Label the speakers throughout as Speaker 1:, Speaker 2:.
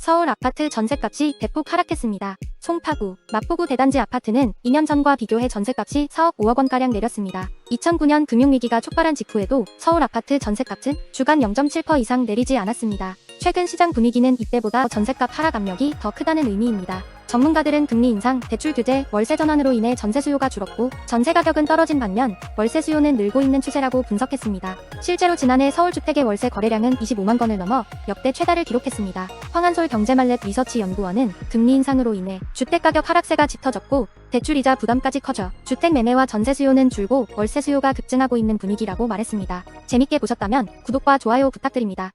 Speaker 1: 서울 아파트 전셋값이 대폭 하락했습니다. 송파구, 마포구 대단지 아파트는 2년 전과 비교해 전셋값이 4억 5억 원가량 내렸습니다. 2009년 금융위기가 촉발한 직후에도 서울 아파트 전셋값은 주간 0.7% 이상 내리지 않았습니다. 최근 시장 분위기는 이때보다 전셋값 하락 압력이 더 크다는 의미입니다. 전문가들은 금리 인상, 대출 규제, 월세 전환으로 인해 전세 수요가 줄었고 전세 가격은 떨어진 반면 월세 수요는 늘고 있는 추세라고 분석했습니다. 실제로 지난해 서울 주택의 월세 거래량은 25만 건을 넘어 역대 최다를 기록했습니다. 황한솔 경제말렙 리서치 연구원은 금리 인상으로 인해 주택가격 하락세가 짙어졌고 대출이자 부담까지 커져 주택 매매와 전세 수요는 줄고 월세 수요가 급증하고 있는 분위기라고 말했습니다. 재밌게 보셨다면 구독과 좋아요 부탁드립니다.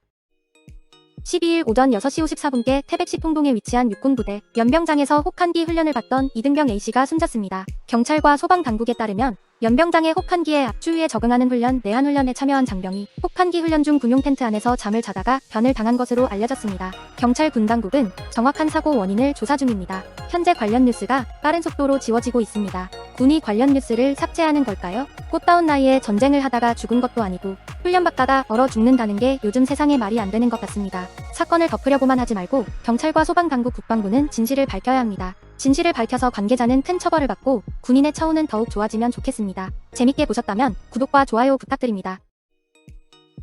Speaker 1: 12일 오전 6시 54분께 태백시 통동에 위치한 육군부대 연병장에서 혹한기 훈련을 받던 이등병 A씨가 숨졌습니다. 경찰과 소방당국에 따르면 연병장의 혹한기에 압추위에 적응하는 훈련 내한훈련에 참여한 장병이 혹한기 훈련 중 군용 텐트 안에서 잠을 자다가 변을 당한 것으로 알려졌습니다. 경찰 군당국은 정확한 사고 원인을 조사 중입니다. 현재 관련 뉴스가 빠른 속도로 지워지고 있습니다. 군이 관련 뉴스를 삭제하는 걸까요? 꽃다운 나이에 전쟁을 하다가 죽은 것도 아니고 훈련 받다가 얼어 죽는다는 게 요즘 세상에 말이 안 되는 것 같습니다. 사건을 덮으려고만 하지 말고 경찰과 소방당국 국방부는 진실을 밝혀야 합니다. 진실을 밝혀서 관계자는 큰 처벌을 받고 군인의 처우는 더욱 좋아지면 좋겠습니다. 재밌게 보셨다면 구독과 좋아요 부탁드립니다.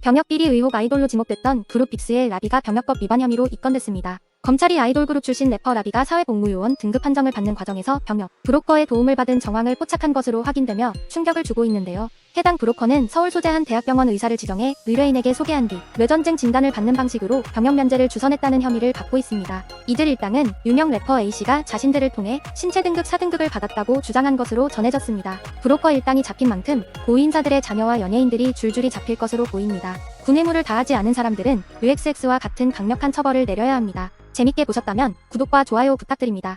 Speaker 1: 병역 비리 의혹 아이돌로 지목됐던 그룹 빅스의 라비가 병역법 위반 혐의로 입건됐습니다. 검찰이 아이돌 그룹 출신 래퍼 라비가 사회복무요원 등급 판정을 받는 과정에서 병역, 브로커의 도움을 받은 정황을 포착한 것으로 확인되며 충격을 주고 있는데요. 해당 브로커는 서울 소재 한 대학병원 의사를 지정해 의뢰인에게 소개한 뒤 뇌전증 진단을 받는 방식으로 병역 면제를 주선했다는 혐의를 받고 있습니다. 이들 일당은 유명 래퍼 A씨가 자신들을 통해 신체 등급 4등급을 받았다고 주장한 것으로 전해졌습니다. 브로커 일당이 잡힌 만큼 고위인사들의 자녀와 연예인들이 줄줄이 잡힐 것으로 보입니다. 군의무를 다하지 않은 사람들은 UXX와 같은 강력한 처벌을 내려야 합니다. 재밌게 보셨다면 구독과 좋아요 부탁드립니다.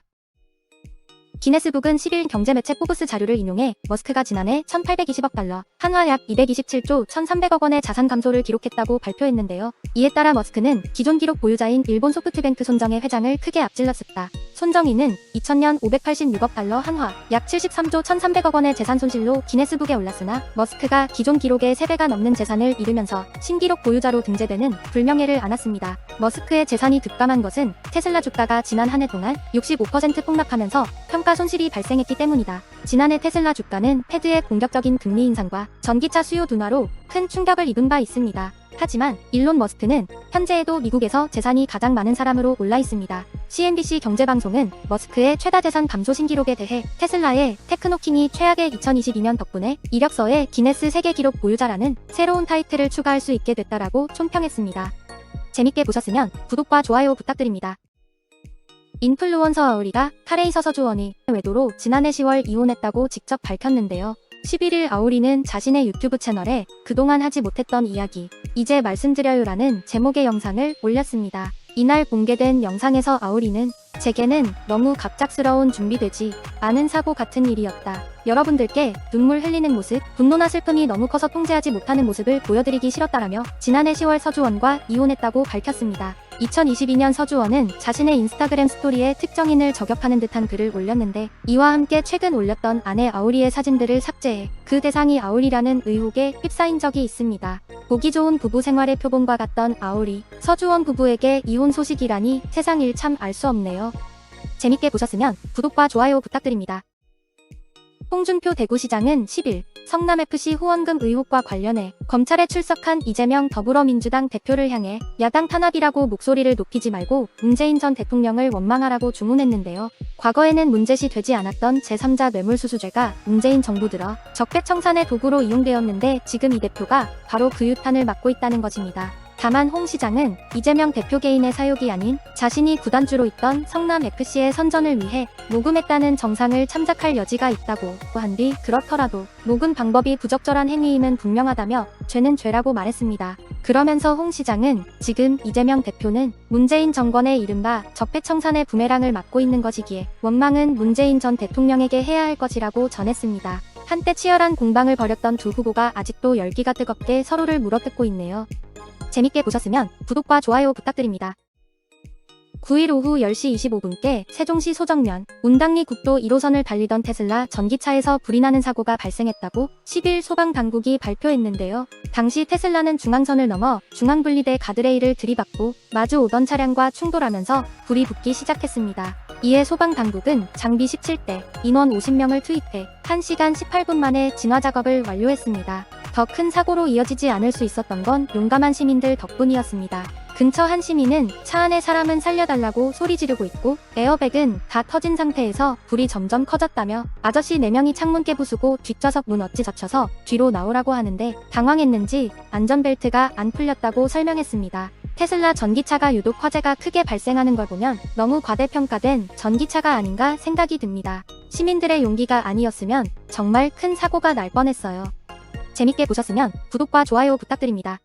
Speaker 1: 기네스북은 10일 경제매체 포브스 자료를 인용해 머스크가 지난해 1,820억 달러, 한화 약 227조 1,300억 원의 자산 감소를 기록했다고 발표했는데요. 이에 따라 머스크는 기존 기록 보유자인 일본 소프트뱅크 손정의 회장을 크게 앞질렀습니다. 손정희는 2000년 586억 달러 한화, 약 73조 1,300억 원의 재산 손실로 기네스북에 올랐으나 머스크가 기존 기록의 3배가 넘는 재산을 잃으면서 신기록 보유자로 등재되는 불명예를 안았습니다. 머스크의 재산이 급감한 것은 테슬라 주가가 지난 한 해 동안 65% 폭락하면서 평가 손실이 발생했기 때문이다. 지난해 테슬라 주가는 패드의 공격적인 금리 인상과 전기차 수요 둔화로 큰 충격을 입은 바 있습니다. 하지만 일론 머스크는 현재에도 미국에서 재산이 가장 많은 사람으로 올라 있습니다. CNBC 경제방송은 머스크의 최다 재산 감소 신기록에 대해 테슬라의 테크노킹이 최악의 2022년 덕분에 이력서에 기네스 세계 기록 보유자라는 새로운 타이틀을 추가할 수 있게 됐다라고 총평했습니다. 재밌게 보셨으면 구독과 좋아요 부탁드립니다. 인플루언서 아우리가 카레이서 서주원의 외도로 지난해 10월 이혼했다고 직접 밝혔는데요. 11일 아우리는 자신의 유튜브 채널에 그동안 하지 못했던 이야기, 이제 말씀드려요라는 제목의 영상을 올렸습니다. 이날 공개된 영상에서 아우리는 제게는 너무 갑작스러운 준비되지 않은 사고 같은 일이었다. 여러분들께 눈물 흘리는 모습, 분노나 슬픔이 너무 커서 통제하지 못하는 모습을 보여드리기 싫었다라며 지난해 10월 서주원과 이혼했다고 밝혔습니다. 2022년 서주원은 자신의 인스타그램 스토리에 특정인을 저격하는 듯한 글을 올렸는데 이와 함께 최근 올렸던 아내 아우리의 사진들을 삭제해 그 대상이 아우리라는 의혹에 휩싸인 적이 있습니다. 보기 좋은 부부 생활의 표본과 같던 아우리, 서주원 부부에게 이혼 소식이라니 세상 일 참 알 수 없네요. 재밌게 보셨으면 구독과 좋아요 부탁드립니다. 홍준표 대구시장은 10일 성남FC 후원금 의혹과 관련해 검찰에 출석한 이재명 더불어민주당 대표를 향해 야당 탄압이라고 목소리를 높이지 말고 문재인 전 대통령을 원망하라고 주문했는데요. 과거에는 문제시 되지 않았던 제3자 뇌물수수죄가 문재인 정부 들어 적폐청산의 도구로 이용되었는데 지금 이 대표가 바로 그 유탄을 맞고 있다는 것입니다. 다만 홍 시장은 이재명 대표 개인의 사욕이 아닌 자신이 구단주로 있던 성남FC의 선전을 위해 모금했다는 정상을 참작할 여지가 있다고 한 뒤 그렇더라도 모금 방법이 부적절한 행위임은 분명하다며 죄는 죄라고 말했습니다. 그러면서 홍 시장은 지금 이재명 대표는 문재인 정권의 이른바 적폐청산의 부메랑을 맞고 있는 것이기에 원망은 문재인 전 대통령에게 해야 할 것이라고 전했습니다. 한때 치열한 공방을 벌였던 두 후보가 아직도 열기가 뜨겁게 서로를 물어뜯고 있네요. 재밌게 보셨으면 구독과 좋아요 부탁드립니다. 9일 오후 10시 25분께 세종시 소정면 운당리 국도 1호선을 달리던 테슬라 전기차에서 불이 나는 사고가 발생했다고 10일 소방당국이 발표했는데요. 당시 테슬라는 중앙선을 넘어 중앙분리대 가드레일을 들이받고 마주 오던 차량과 충돌하면서 불이 붙기 시작했습니다. 이에 소방당국은 장비 17대, 인원 50명을 투입해 1시간 18분 만에 진화 작업을 완료했습니다. 더 큰 사고로 이어지지 않을 수 있었던 건 용감한 시민들 덕분이었습니다. 근처 한 시민은 차 안에 사람은 살려달라고 소리 지르고 있고 에어백은 다 터진 상태에서 불이 점점 커졌다며 아저씨 4명이 창문 깨부수고 뒷좌석 문 어찌 젖혀서 뒤로 나오라고 하는데 당황했는지 안전벨트가 안 풀렸다고 설명했습니다. 테슬라 전기차가 유독 화재가 크게 발생하는 걸 보면 너무 과대평가된 전기차가 아닌가 생각이 듭니다. 시민들의 용기가 아니었으면 정말 큰 사고가 날 뻔했어요. 재밌게 보셨으면 구독과 좋아요 부탁드립니다.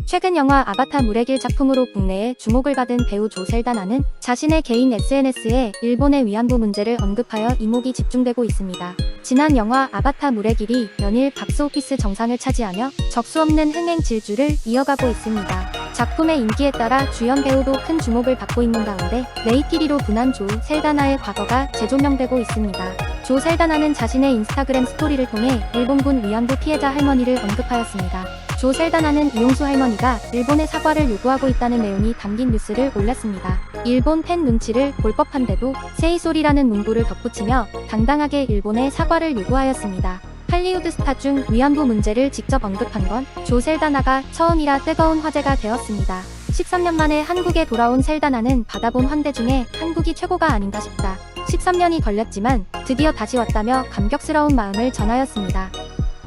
Speaker 1: 최근 영화 아바타 물의 길 작품으로 국내에 주목을 받은 배우 조셀다나는 자신의 개인 SNS에 일본의 위안부 문제를 언급하여 이목이 집중되고 있습니다. 지난 영화 아바타 물의 길이 연일 박스오피스 정상을 차지하며 적수 없는 흥행 질주를 이어가고 있습니다. 작품의 인기에 따라 주연 배우도 큰 주목을 받고 있는 가운데 네이키리로 분한 조셀다나의 과거가 재조명되고 있습니다. 조셀다나는 자신의 인스타그램 스토리를 통해 일본군 위안부 피해자 할머니를 언급하였습니다. 조셀다나는 이용수 할머니가 일본에 사과를 요구하고 있다는 내용이 담긴 뉴스를 올렸습니다. 일본 팬 눈치를 볼 법한데도 세이소리라는 문구를 덧붙이며 당당하게 일본에 사과를 요구하였습니다. 할리우드 스타 중 위안부 문제를 직접 언급한 건 조셀다나가 처음이라 뜨거운 화제가 되었습니다. 13년 만에 한국에 돌아온 셀다나는 받아본 환대 중에 한국이 최고가 아닌가 싶다. 13년이 걸렸지만 드디어 다시 왔다며 감격스러운 마음을 전하였습니다.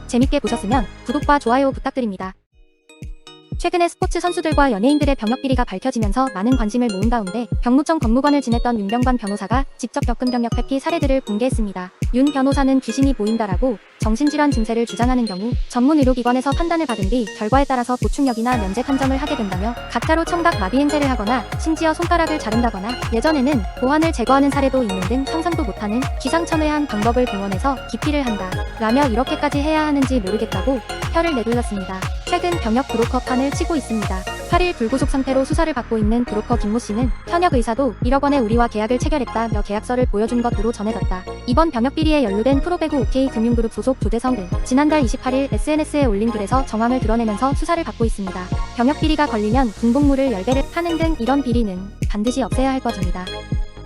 Speaker 1: 재밌게 보셨으면 구독과 좋아요 부탁드립니다. 최근에 스포츠 선수들과 연예인들의 병역 비리가 밝혀지면서 많은 관심을 모은 가운데 병무청 법무관을 지냈던 윤병관 변호사가 직접 겪은 병역 회피 사례들을 공개했습니다. 윤 변호사는 귀신이 보인다라고 정신질환 증세를 주장하는 경우 전문 의료기관에서 판단을 받은 뒤 결과에 따라서 보충역이나 면제 판정을 하게 된다며 가짜로 청각 마비 행세를 하거나 심지어 손가락을 자른다거나 예전에는 보안을 제거하는 사례도 있는 등 상상도 못하는 기상천외한 방법을 동원해서 기피를 한다 라며 이렇게까지 해야 하는지 모르겠다고 혀를 내둘렀습니다. 최근 병역 브로커 판을 치고 있습니다. 8일 불구속 상태로 수사를 받고 있는 브로커 김모 씨는 현역 의사도 1억 원의 우리와 계약을 체결했다며 계약서를 보여준 것으로 전해졌다. 이번 병역 비리에 연루된 프로배구 OK금융그룹 소속 조대성은 지난달 28일 SNS에 올린 글에서 정황을 드러내면서 수사를 받고 있습니다. 병역 비리가 걸리면 군복무를 10배를 하는 등 이런 비리는 반드시 없애야 할 것입니다.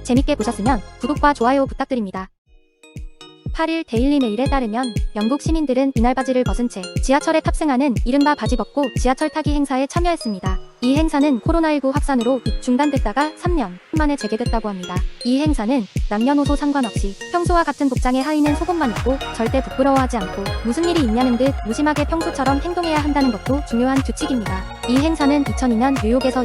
Speaker 1: 재밌게 보셨으면 구독과 좋아요 부탁드립니다. 8일 데일리메일에 따르면 영국 시민들은 이날 바지를 벗은 채 지하철에 탑승하는 이른바 바지 벗고 지하철 타기 행사에 참여했습니다. 이 행사는 코로나19 확산으로 중단됐다가 3년 만에 재개됐다고 합니다. 이 행사는 남녀노소 상관없이 평소와 같은 복장의 하의는 속옷만 입고 절대 부끄러워하지 않고 무슨 일이 있냐는 듯 무심하게 평소처럼 행동해야 한다는 것도 중요한 규칙입니다. 이 행사는 2002년 뉴욕에서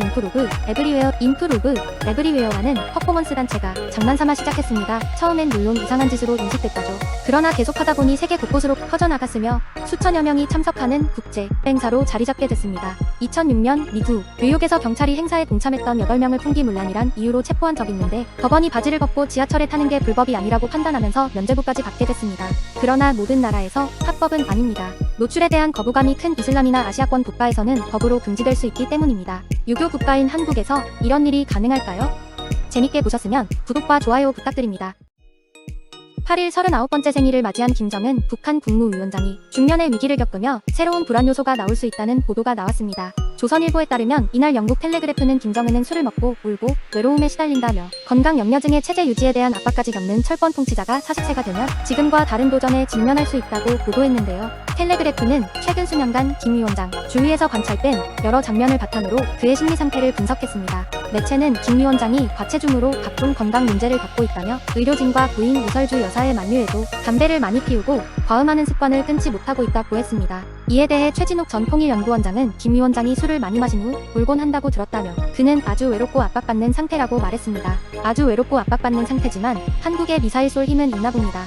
Speaker 1: 인프루브에브리웨어라는 퍼포먼스 단체가 장난삼아 시작했습니다. 처음엔 물론 이상한 짓으로 인식됐다죠. 그러나 계속하다 보니 세계 곳곳으로 퍼져나갔으며 수천여 명이 참석하는 국제 행사로 자리잡게 됐습니다. 2006년 미국 뉴욕에서 경찰이 행사에 동참했던 8명을 풍기문란이란 이유로 체포한 적이 있는데 법원이 바지를 벗고 지하철에 타는 게 불법이 아니라고 판단하면서 면죄부까지 받게 됐습니다. 그러나 모든 나라에서 합법은 아닙니다. 노출에 대한 거부감이 큰 이슬람이나 아시아권 국가에서는 법으로 금지될 수 있기 때문입니다. 유교 국가인 한국에서 이런 일이 가능할까요? 재밌게 보셨으면 구독과 좋아요 부탁드립니다. 8일 39번째 생일을 맞이한 김정은 북한 국무위원장이 중년의 위기를 겪으며 새로운 불안 요소가 나올 수 있다는 보도가 나왔습니다. 조선일보에 따르면 이날 영국 텔레그래프는 김정은은 술을 먹고 울고 외로움에 시달린다며 건강 염려증의 체제 유지에 대한 압박까지 겪는 철권 통치자가 40세가 되면 지금과 다른 도전에 직면할 수 있다고 보도했는데요. 텔레그래프는 최근 수년간 김 위원장 주위에서 관찰된 여러 장면을 바탕으로 그의 심리 상태를 분석했습니다. 매체는 김 위원장이 과체중으로 각종 건강 문제를 겪고 있다며 의료진과 부인 이설주 여사의 만류에도 담배를 많이 피우고 과음하는 습관을 끊지 못하고 있다고 했습니다. 이에 대해 최진욱 전 통일연구원장은 김 위원장이 술을 많이 마신 후 울곤 한다고 들었다며 그는 아주 외롭고 압박받는 상태라고 말했습니다. 아주 외롭고 압박받는 상태지만 한국의 미사일 쏠 힘은 있나 봅니다.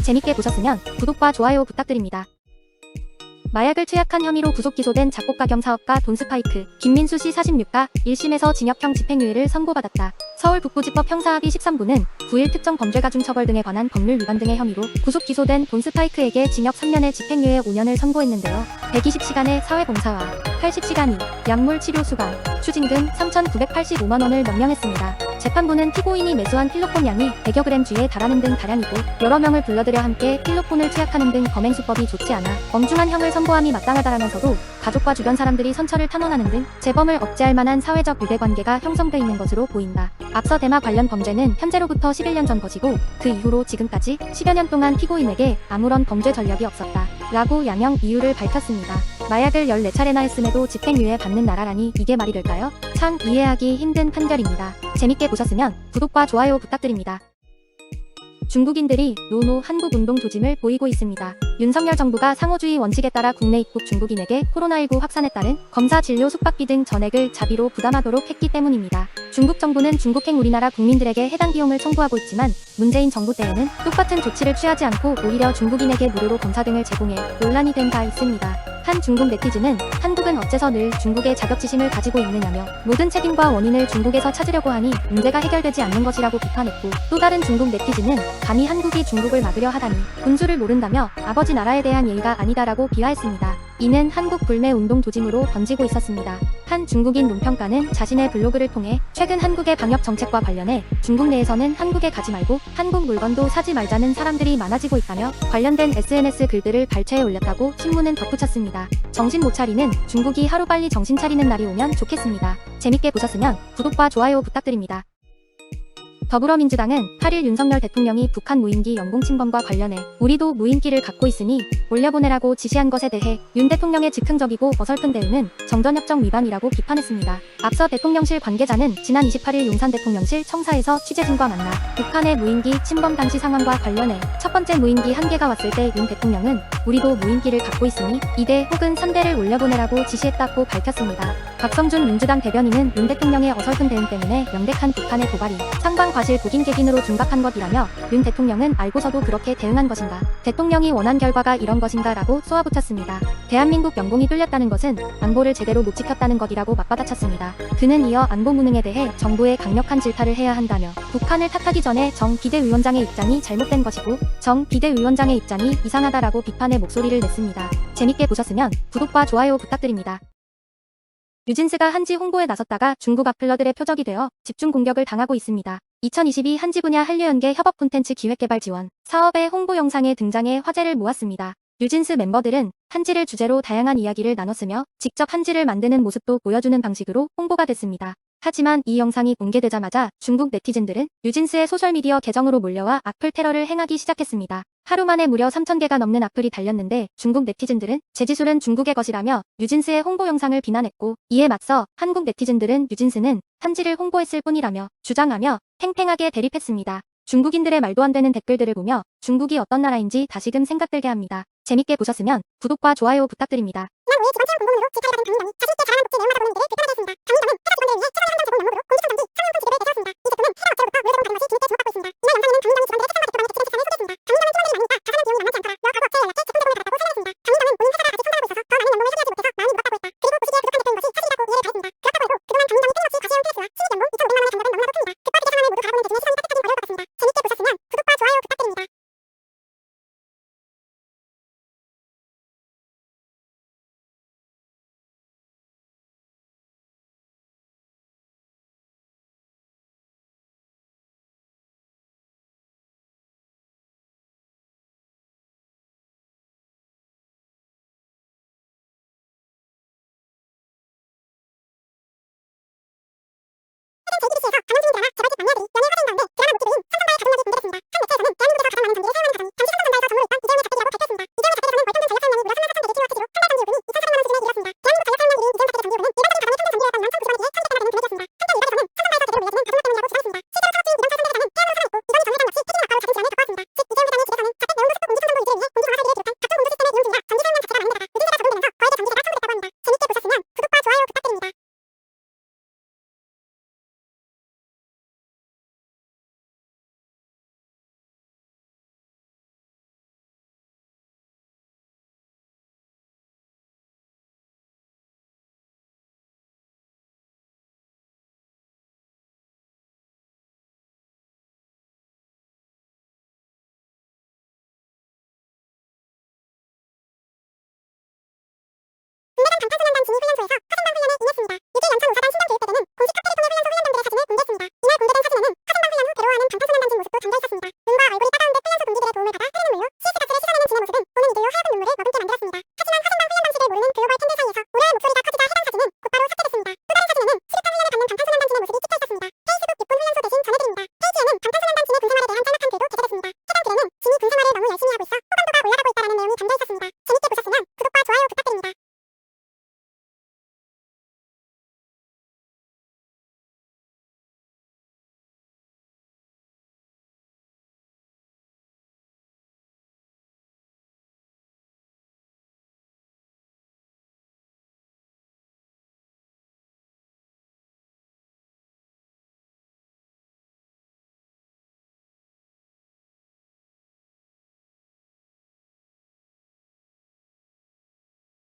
Speaker 1: 재밌게 보셨으면 구독과 좋아요 부탁드립니다. 마약을 투약한 혐의로 구속 기소된 작곡가 겸 사업가 돈스파이크 김민수 씨 46가 1심에서 징역형 집행유예를 선고받았다. 서울 북부지법 형사합의 13부는 9일 특정 범죄가중 처벌 등에 관한 법률 위반 등의 혐의로 구속 기소된 돈스파이크에게 징역 3년에 집행유예 5년을 선고했는데요. 120시간의 사회봉사와 80시간 이 약물 치료 수강, 추징금 3,985만 원을 명령했습니다. 재판부는 피고인이 매수한 필로폰 양이 100여 g에 달하는 등 다량이고 여러 명을 불러들여 함께 필로폰을 투약하는 등 범행수법이 좋지 않아 엄중한 형을 선고함이 마땅하다라면서도 가족과 주변 사람들이 선처를 탄원하는 등 재범을 억제할 만한 사회적 유대관계가 형성돼 있는 것으로 보인다. 앞서 대마 관련 범죄는 현재로부터 11년 전 것이고 그 이후로 지금까지 10여 년 동안 피고인에게 아무런 범죄 전력이 없었다. 라고 양형 이유를 밝혔습니다. 마약을 14차례나 했음에도 집행유예 받는 나라라니 이게 말이 될까요? 참 이해하기 힘든 판결입니다. 재밌게 보셨으면 구독과 좋아요 부탁드립니다. 중국인들이 노노 한국운동 조짐을 보이고 있습니다. 윤석열 정부가 상호주의 원칙에 따라 국내 입국 중국인에게 코로나19 확산에 따른 검사 진료 숙박비 등 전액을 자비로 부담하도록 했기 때문입니다. 중국 정부는 중국행 우리나라 국민들에게 해당 비용을 청구하고 있지만 문재인 정부 때에는 똑같은 조치를 취하지 않고 오히려 중국인에게 무료로 검사 등을 제공해 논란이 된 바 있습니다. 한 중국 네티즌은 한국은 어째서 늘 중국의 자격지심을 가지고 있느냐며 모든 책임과 원인을 중국에서 찾으려고 하니 문제가 해결되지 않는 것이라고 비판했고 또 다른 중국 네티즌은 감히 한국이 중국을 막으려 하다니 군주를 모른다며 아버지 나라에 대한 예의가 아니다라고 비하했습니다. 이는 한국 불매 운동 조짐으로 번지고 있었습니다. 한 중국인 논평가는 자신의 블로그를 통해 최근 한국의 방역 정책과 관련해 중국 내에서는 한국에 가지 말고 한국 물건도 사지 말자는 사람들이 많아지고 있다며 관련된 SNS 글들을 발췌해 올렸다고 신문은 덧붙였습니다. 정신 못 차리는 중국이 하루빨리 정신 차리는 날이 오면 좋겠습니다. 재밌게 보셨으면 구독과 좋아요 부탁드립니다. 더불어민주당은 8일 윤석열 대통령이 북한 무인기 영공 침범과 관련해 우리도 무인기를 갖고 있으니 올려보내라고 지시한 것에 대해 윤 대통령의 즉흥적이고 어설픈 대응은 정전협정 위반이라고 비판했습니다. 앞서 대통령실 관계자는 지난 28일 용산 대통령실 청사에서 취재진과 만나 북한의 무인기 침범 당시 상황과 관련해 첫 번째 무인기 한 개가 왔을 때 윤 대통령은 우리도 무인기를 갖고 있으니 2대 혹은 3대를 올려보내라고 지시했다고 밝혔습니다. 박성준 민주당 대변인은 윤 대통령의 어설픈 대응 때문에 명백한 북한의 도발이 상방과실 국인객인으로 둔갑한 것이라며 윤 대통령은 알고서도 그렇게 대응한 것인가, 대통령이 원한 결과가 이런 것인가 라고 쏘아붙였습니다. 대한민국 영공이 뚫렸다는 것은 안보를 제대로 못 지켰다는 것이라고 맞받아쳤습니다. 그는 이어 안보 무능에 대해 정부에 강력한 질타를 해야 한다며 북한을 탓하기 전에 정 비대위원장의 입장이 잘못된 것이고 정 비대위원장의 입장이 이상하다라고 비판의 목소리를 냈습니다. 재밌게 보셨으면 구독과 좋아요 부탁드립니다. 뉴진스가 한지 홍보에 나섰다가 중국 악플러들의 표적이 되어 집중 공격을 당하고 있습니다. 2022 한지 분야 한류연계 협업 콘텐츠 기획개발 지원 사업의 홍보 영상에 등장해 화제를 모았습니다. 뉴진스 멤버들은 한지를 주제로 다양한 이야기를 나눴으며 직접 한지를 만드는 모습도 보여주는 방식으로 홍보가 됐습니다. 하지만 이 영상이 공개되자마자 중국 네티즌들은 뉴진스의 소셜미디어 계정으로 몰려와 악플 테러를 행하기 시작했습니다. 하루 만에 무려 3,000개가 넘는 악플이 달렸는데 중국 네티즌들은 제지술은 중국의 것이라며 뉴진스의 홍보 영상을 비난했고 이에 맞서 한국 네티즌들은 뉴진스는 한지를 홍보했을 뿐이라며 주장하며 팽팽하게 대립했습니다. 중국인들의 말도 안 되는 댓글들을 보며 중국이 어떤 나라인지 다시금 생각들게 합니다. 재밌게 보셨으면 구독과 좋아요 부탁드립니다.
Speaker 2: 지난 5일 두 번째 공공으로 기차를 받은 강민경이 자신있게 자랑한 목소리 내용마다 보는 이들을 불편하게 했습니다. 강민경은 하다 직원들을 위해 최선의 한정 제공 영업으로 공주성 정지, 상용 펀치를 내세웠습니다. 이 제품은 해당 업체로부터 무료 제공 받은 것이 뒤늦게 주목받고 있습니다. 이날 영상에는 강민경이 직원들의 책상과 대표방에 기름칠 찬을 소개했습니다. 강민경은 팀원들이 많으니까 다 사는 비용이 만만치 않더라. 며 과거 업체에 연락해 제품 제공을 받았다고 설명했습니다. 강민경은 본인 회사가 아직 성장하고 있어서 더 많은 연봉을 소비하지 못해서 마음이 무겁다고 했다. 그리고 보시기에 부족한 대표인 것이 사실이라고 이해를 가했습니다. 그렇다고 해도 그동안 강민경이 끊임없이 과시해온 클래스와 수익 연봉 2,500만 원의 장벽은 너무나도 큽니다. 극과 극의 상황을 모두 바라보는 대중의 시선이 따뜻하긴 어려울 것 같습니다. 재밌게 보셨으면 구독과 좋아요 부탁드립니다.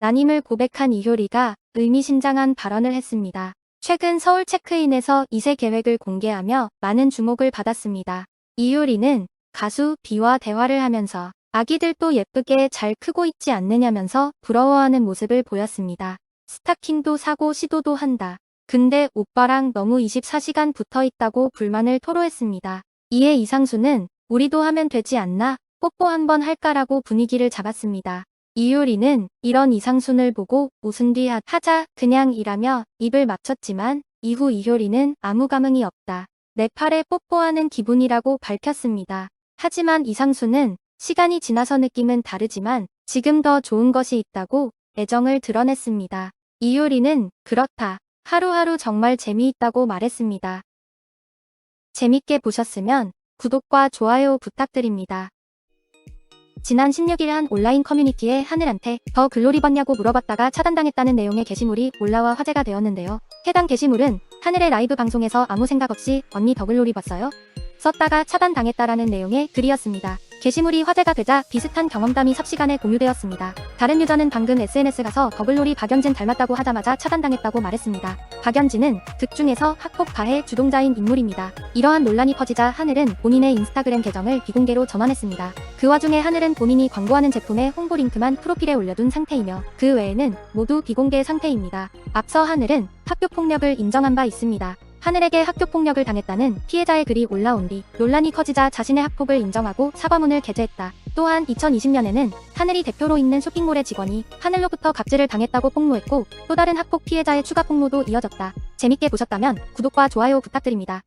Speaker 1: 난임을 고백한 이효리가 의미심장한 발언을 했습니다. 최근 서울 체크인에서 2세 계획을 공개하며 많은 주목을 받았습니다. 이효리는 가수 B와 대화를 하면서 아기들도 예쁘게 잘 크고 있지 않느냐면서 부러워하는 모습을 보였습니다. 스타킹도 사고 시도도 한다. 근데 오빠랑 너무 24시간 붙어 있다고 불만을 토로했습니다. 이에 이상수는 우리도 하면 되지 않나? 뽀뽀 한번 할까라고 분위기를 잡았습니다. 이효리는 이런 이상순을 보고 웃은 뒤 하자 그냥 이라며 입을 맞췄지만 이후 이효리는 아무 감흥이 없다. 내 팔에 뽀뽀하는 기분이라고 밝혔습니다. 하지만 이상수는 시간이 지나서 느낌은 다르지만 지금 더 좋은 것이 있다고 애정을 드러냈습니다. 이효리는 그렇다. 하루하루 정말 재미있다고 말했습니다. 재밌게 보셨으면 구독과 좋아요 부탁드립니다. 지난 16일 한 온라인 커뮤니티에 하늘한테 더 글로리 봤냐고 물어봤다가 차단당했다는 내용의 게시물이 올라와 화제가 되었는데요. 해당 게시물은 하늘의 라이브 방송에서 아무 생각 없이 언니 더 글로리 봤어요? 썼다가 차단당했다라는 내용의 글이었습니다. 게시물이 화제가 되자 비슷한 경험담이 삽시간에 공유되었습니다. 다른 유저는 방금 SNS 가서 더글로리 박연진 닮았다고 하자마자 차단당했다고 말했습니다. 박연진은 극 중에서 학폭 가해 주동자인 인물입니다. 이러한 논란이 퍼지자 하늘은 본인의 인스타그램 계정을 비공개로 전환했습니다. 그 와중에 하늘은 본인이 광고하는 제품의 홍보 링크만 프로필에 올려둔 상태이며 그 외에는 모두 비공개 상태입니다. 앞서 하늘은 학교폭력을 인정한 바 있습니다. 하늘에게 학교폭력을 당했다는 피해자의 글이 올라온 뒤 논란이 커지자 자신의 학폭을 인정하고 사과문을 게재했다. 또한 2020년에는 하늘이 대표로 있는 쇼핑몰의 직원이 하늘로부터 갑질을 당했다고 폭로했고 또 다른 학폭 피해자의 추가 폭로도 이어졌다. 재밌게 보셨다면 구독과 좋아요 부탁드립니다.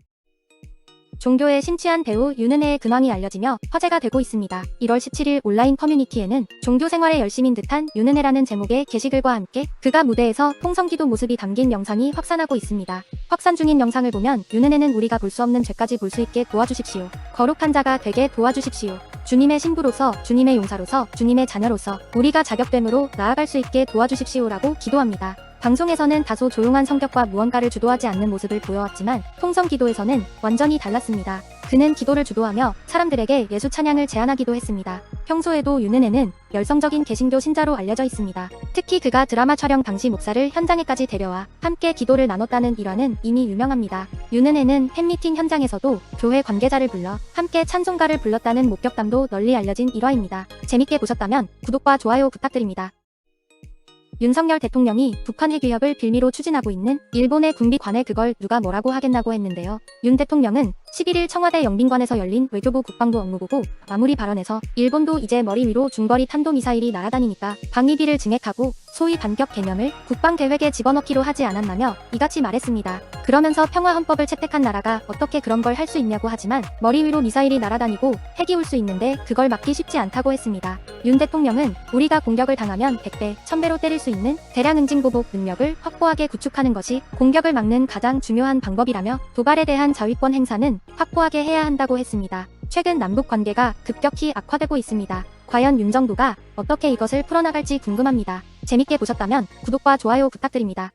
Speaker 1: 종교에 심취한 배우 윤은혜의 근황이 알려지며 화제가 되고 있습니다. 1월 17일 온라인 커뮤니티에는 종교 생활에 열심인 듯한 윤은혜라는 제목의 게시글과 함께 그가 무대에서 통성기도 모습이 담긴 영상이 확산하고 있습니다. 확산 중인 영상을 보면 윤은혜는 우리가 볼 수 없는 죄까지 볼 수 있게 도와주십시오. 거룩한 자가 되게 도와주십시오. 주님의 신부로서, 주님의 용사로서, 주님의 자녀로서 우리가 자격됨으로 나아갈 수 있게 도와주십시오라고 기도합니다. 방송에서는 다소 조용한 성격과 무언가를 주도하지 않는 모습을 보여왔지만 통성 기도에서는 완전히 달랐습니다. 그는 기도를 주도하며 사람들에게 예수 찬양을 제안하기도 했습니다. 평소에도 윤은혜는 열성적인 개신교 신자로 알려져 있습니다. 특히 그가 드라마 촬영 당시 목사를 현장에까지 데려와 함께 기도를 나눴다는 일화는 이미 유명합니다. 윤은혜는 팬미팅 현장에서도 교회 관계자를 불러 함께 찬송가를 불렀다는 목격담도 널리 알려진 일화입니다. 재밌게 보셨다면 구독과 좋아요 부탁드립니다. 윤석열 대통령이 북한 핵위협을 빌미로 추진하고 있는 일본의 군비 관에 그걸 누가 뭐라고 하겠나고 했는데요. 윤 대통령은 11일 청와대 영빈관에서 열린 외교부 국방부 업무보고 마무리 발언에서 일본도 이제 머리 위로 중거리 탄도미사일이 날아다니니까 방위비를 증액하고 소위 반격 개념을 국방계획에 집어넣기로 하지 않았나며 이같이 말했습니다. 그러면서 평화헌법을 채택한 나라가 어떻게 그런 걸 할 수 있냐고 하지만 머리 위로 미사일이 날아다니고 핵이 올 수 있는데 그걸 막기 쉽지 않다고 했습니다. 윤 대통령은 우리가 공격을 당하면 100배, 1000배로 때릴 수 있는 대량 응징보복 능력을 확고하게 구축하는 것이 공격을 막는 가장 중요한 방법이라며 도발에 대한 자위권 행사는 확고하게 해야 한다고 했습니다. 최근 남북 관계가 급격히 악화되고 있습니다. 과연 윤 정부가 어떻게 이것을 풀어나갈지 궁금합니다. 재밌게 보셨다면 구독과 좋아요 부탁드립니다.